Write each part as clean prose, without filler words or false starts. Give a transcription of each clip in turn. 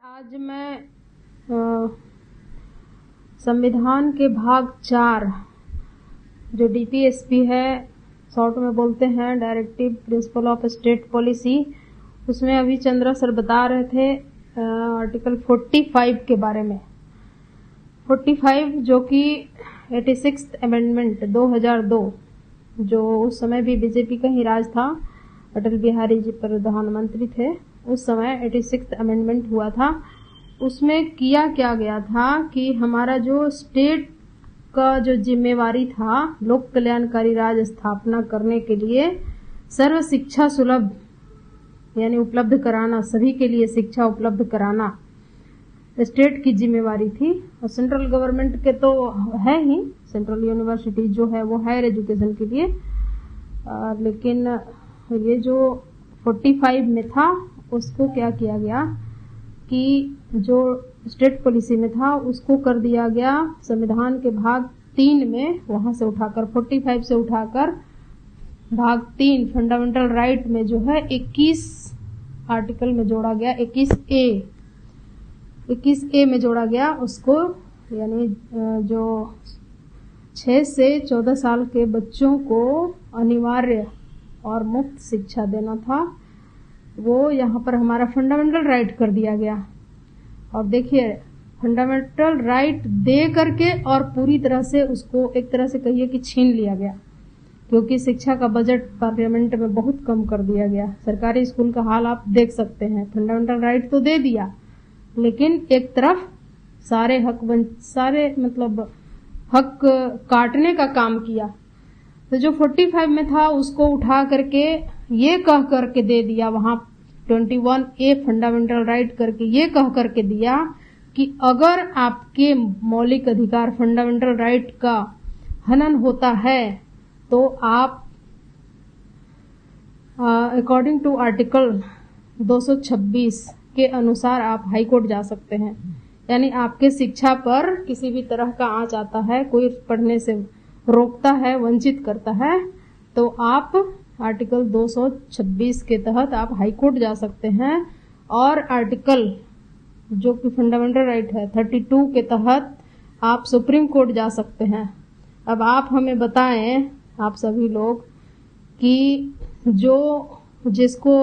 आज मैं संविधान के भाग 4 जो डीपीएसपी है, शॉर्ट में बोलते हैं directive principle of state policy, उसमें अभी चंद्रा सर बता रहे थे आर्टिकल 45 के बारे में। 45 जो कि 86th अमेंडमेंट 2002, जो उस समय भी बीजेपी का ही राज था, अटल बिहारी जी प्रधानमंत्री थे उस समय, 86th अमेंडमेंट हुआ था। उसमें किया क्या गया था कि हमारा जो स्टेट का जो जिम्मेवारी था लोक कल्याणकारी राज स्थापना करने के लिए सर्व शिक्षा सुलभ यानी उपलब्ध कराना, सभी के लिए शिक्षा उपलब्ध कराना स्टेट की जिम्मेवारी थी। और सेंट्रल गवर्नमेंट के तो है ही, सेंट्रल यूनिवर्सिटी जो है वो हायर एजुकेशन के लिए, लेकिन ये जो 45 में था उसको क्या किया गया कि जो स्टेट पॉलिसी में था उसको कर दिया गया संविधान के भाग 3 में, वहां से उठाकर 45 से उठाकर भाग 3 फंडामेंटल राइट में जो है 21 आर्टिकल में जोड़ा गया, 21A में जोड़ा गया उसको, यानी जो 6 से 14 साल के बच्चों को अनिवार्य और मुफ्त शिक्षा देना था, वो यहाँ पर हमारा फंडामेंटल राइट कर दिया गया। और देखिए फंडामेंटल राइट दे करके और पूरी तरह से उसको एक तरह से कहिए कि छीन लिया गया, क्योंकि शिक्षा का बजट पार्लियामेंट में बहुत कम कर दिया गया। सरकारी स्कूल का हाल आप देख सकते हैं। फंडामेंटल राइट तो दे दिया, लेकिन एक तरफ सारे हक काटने का काम किया। तो जो 45 में था उसको उठा करके ये कह करके दे दिया, वहां 21A फंडामेंटल राइट करके ये कह करके दिया कि अगर आपके मौलिक अधिकार फंडामेंटल राइट का हनन होता है तो आप अकॉर्डिंग टू आर्टिकल 226 के अनुसार आप हाई कोर्ट जा सकते हैं। यानी आपके शिक्षा पर किसी भी तरह का आंच आता है, कोई पढ़ने से रोकता है, वंचित करता है, तो आप आर्टिकल 226 के तहत आप हाई कोर्ट जा सकते हैं। और आर्टिकल जो कि फंडामेंटल राइट है 32 के तहत आप सुप्रीम कोर्ट जा सकते हैं। अब आप हमें बताएं, आप सभी लोग, कि जिसको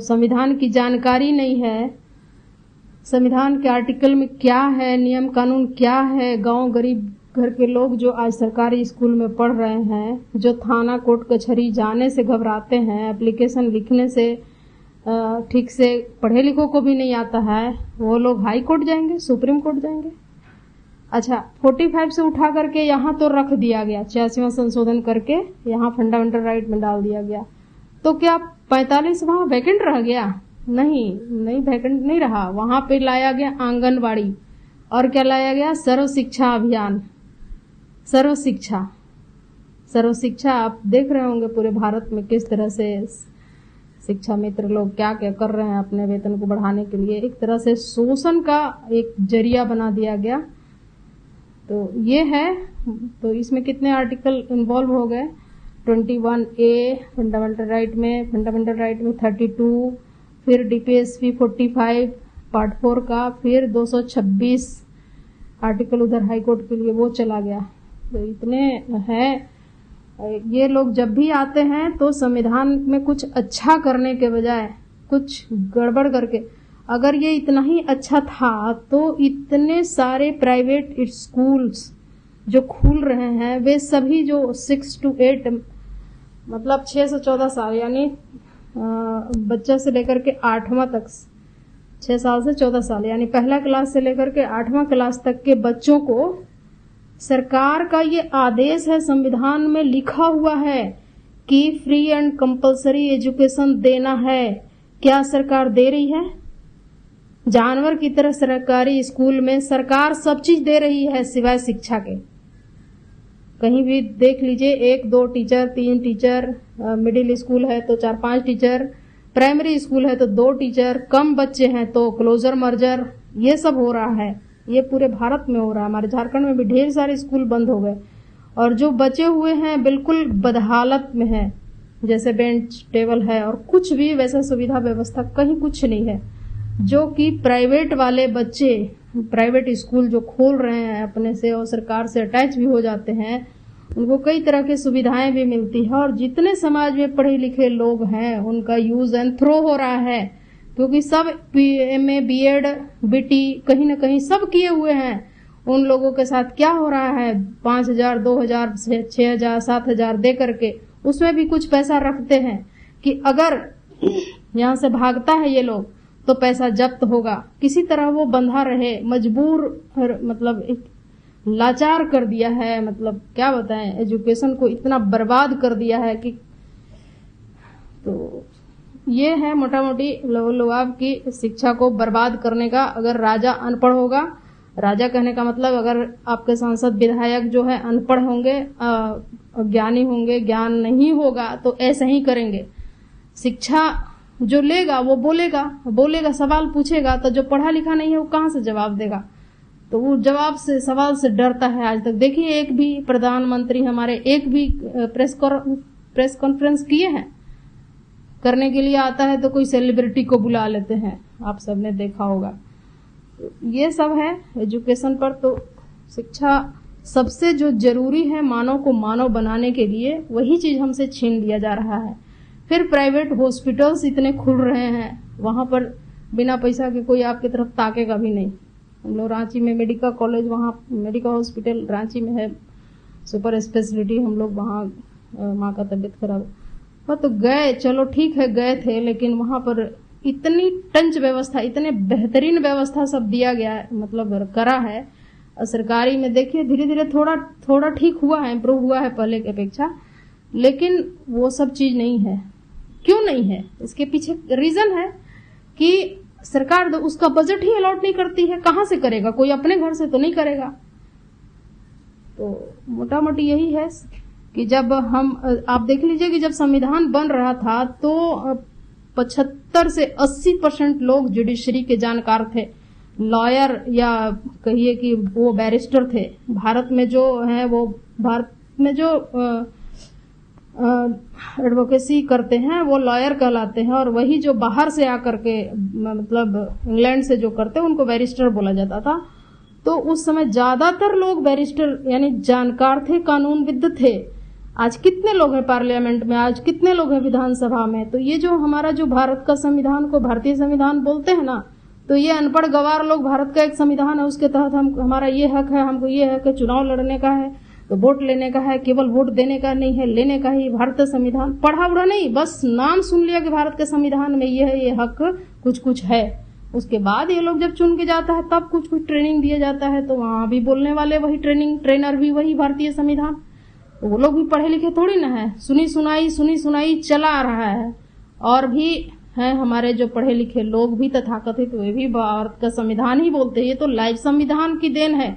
संविधान की जानकारी नहीं है, संविधान के आर्टिकल में क्या है, नियम कानून क्या है, गांव गरीब घर के लोग जो आज सरकारी स्कूल में पढ़ रहे हैं, जो थाना कोर्ट कचहरी जाने से घबराते हैं, एप्लीकेशन लिखने से ठीक से पढ़े लिखों को भी नहीं आता है, वो लोग हाई कोर्ट जाएंगे, सुप्रीम कोर्ट जाएंगे। अच्छा, 45 से उठा करके यहाँ तो रख दिया गया, 86वां संशोधन करके यहाँ फंडामेंटल राइट में डाल दिया गया। तो क्या 45 वहां वैकेंट रह गया? नहीं वैकेंट नहीं रहा। वहां पे लाया गया आंगनबाड़ी, और क्या लाया गया? सर्व शिक्षा अभियान। सर्व शिक्षा आप देख रहे होंगे पूरे भारत में किस तरह से शिक्षा मित्र लोग क्या क्या कर रहे हैं अपने वेतन को बढ़ाने के लिए। एक तरह से शोषण का एक जरिया बना दिया गया। तो ये है, तो इसमें कितने आर्टिकल इन्वॉल्व हो गए? 21A फंडामेंटल राइट में 32, फिर डीपीएसपी 45 पार्ट 4 का, फिर 226 आर्टिकल उधर हाई कोर्ट के लिए वो चला गया। तो इतने हैं। ये लोग जब भी आते हैं तो संविधान में कुछ अच्छा करने के बजाय कुछ गड़बड़ करके, अगर ये इतना ही अच्छा था तो इतने सारे प्राइवेट स्कूल्स जो खुल रहे हैं, वे सभी जो 6 to 8 मतलब 6 से 14 साल, यानी बच्चा से लेकर के 8वां तक, 6 साल से 14 साल, यानी पहला क्लास से लेकर के 8वां क्लास तक के बच्चों को सरकार का ये आदेश है, संविधान में लिखा हुआ है कि फ्री एंड कंपलसरी एजुकेशन देना है। क्या सरकार दे रही है? जानवर की तरह सरकारी स्कूल में सरकार सब चीज दे रही है सिवाय शिक्षा के। कहीं भी देख लीजिए, 1-2 टीचर, 3 टीचर, मिडिल स्कूल है तो 4-5 टीचर, प्राइमरी स्कूल है तो 2 टीचर, कम बच्चे हैं तो क्लोजर मर्जर, ये सब हो रहा है। ये पूरे भारत में हो रहा है। हमारे झारखंड में भी ढेर सारे स्कूल बंद हो गए, और जो बचे हुए हैं बिल्कुल बदहालत में है, जैसे बेंच टेबल है और कुछ भी वैसा सुविधा व्यवस्था कहीं कुछ नहीं है। जो कि प्राइवेट वाले बच्चे प्राइवेट स्कूल जो खोल रहे हैं अपने से और सरकार से अटैच भी हो जाते हैं, उनको कई तरह की सुविधाएं भी मिलती है और जितने समाज में पढ़े लिखे लोग हैं उनका यूज एंड थ्रो हो रहा है, क्योंकि सब MA BEd BT कहीं ना कहीं सब किए हुए हैं। उन लोगों के साथ क्या हो रहा है, 5,000 2,000 6,000 7,000 दे करके उसमें भी कुछ पैसा रखते हैं कि अगर यहाँ से भागता है ये लोग तो पैसा जब्त होगा। किसी तरह वो बंधा रहे, मजबूर, मतलब एक लाचार कर दिया है। मतलब क्या बताएं, एजुकेशन को इतना बर्बाद कर दिया है कि तो ये है मोटा मोटी लोग की शिक्षा को बर्बाद करने का। अगर राजा अनपढ़ होगा, राजा कहने का मतलब अगर आपके सांसद विधायक जो है अनपढ़ होंगे, ज्ञानी होंगे, ज्ञान नहीं होगा तो ऐसे ही करेंगे। शिक्षा जो लेगा वो बोलेगा, सवाल पूछेगा, तो जो पढ़ा लिखा नहीं है वो कहाँ से जवाब देगा? तो वो जवाब से, सवाल से डरता है। आज तक देखिए एक भी प्रधानमंत्री हमारे एक भी प्रेस कॉन्फ्रेंस किए हैं? करने के लिए आता है तो कोई सेलिब्रिटी को बुला लेते हैं, आप सबने देखा होगा। ये सब है एजुकेशन पर। तो शिक्षा सबसे जो जरूरी है मानव को मानव बनाने के लिए, वही चीज हमसे छीन लिया जा रहा है। फिर प्राइवेट हॉस्पिटल्स इतने खुल रहे हैं, वहां पर बिना पैसा के कोई आपकी तरफ ताकेगा भी नहीं। हम लोग रांची में मेडिकल कॉलेज, वहाँ मेडिकल हॉस्पिटल रांची में है, सुपर स्पेशलिटी। हम लोग वहाँ, माँ का तबीयत खराब वह तो गए, चलो ठीक है गए थे, लेकिन वहां पर इतनी टंच व्यवस्था, इतने बेहतरीन व्यवस्था सब दिया गया है, मतलब करा है। सरकारी में देखिए धीरे धीरे थोड़ा ठीक हुआ है, इम्प्रूव हुआ है पहले की अपेक्षा, लेकिन वो सब चीज नहीं है। क्यों नहीं है? इसके पीछे रीजन है कि सरकार उसका बजट ही अलॉट नहीं करती है। कहां से करेगा? कोई अपने घर से तो नहीं करेगा। तो मोटा मोटी यही है कि जब आप देख लीजिए कि जब संविधान बन रहा था तो 75 से 80% लोग जुडिशरी के जानकार थे, लॉयर या कहिए कि वो बैरिस्टर थे। भारत में जो है वो भारत में जो एडवोकेसी करते हैं वो लॉयर कहलाते हैं, और वही जो बाहर से आकर के मतलब इंग्लैंड से जो करते हैं उनको बैरिस्टर बोला जाता था। तो उस समय ज्यादातर लोग बैरिस्टर यानी जानकार थे, कानूनविद थे। आज कितने लोग हैं पार्लियामेंट में, आज कितने लोग हैं विधानसभा में? तो ये जो हमारा जो भारत का संविधान को भारतीय संविधान बोलते हैं ना, तो ये अनपढ़ गवार लोग, भारत का एक संविधान है उसके तहत हमारा ये हक है, हमको ये हक है, चुनाव लड़ने का है, तो वोट लेने का है, केवल वोट देने का नहीं है, लेने का ही। भारतीय संविधान पढ़ा उड़ा नहीं, बस नाम सुन लिया कि भारत के संविधान में ये है, ये हक कुछ है। उसके बाद ये लोग जब चुन के जाता है तब कुछ ट्रेनिंग दिया जाता है, तो वहां भी बोलने वाले वही, ट्रेनर भी वही भारतीय संविधान। तो वो लोग भी पढ़े लिखे थोड़ी ना है, सुनी सुनाई चला आ रहा है। और भी हैं हमारे जो पढ़े लिखे लोग भी तथाकथित, वे भी भारत का संविधान ही बोलते हैं। ये तो लाइव संविधान की देन है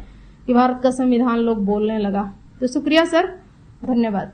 कि भारत का संविधान लोग बोलने लगा। तो शुक्रिया सर, धन्यवाद।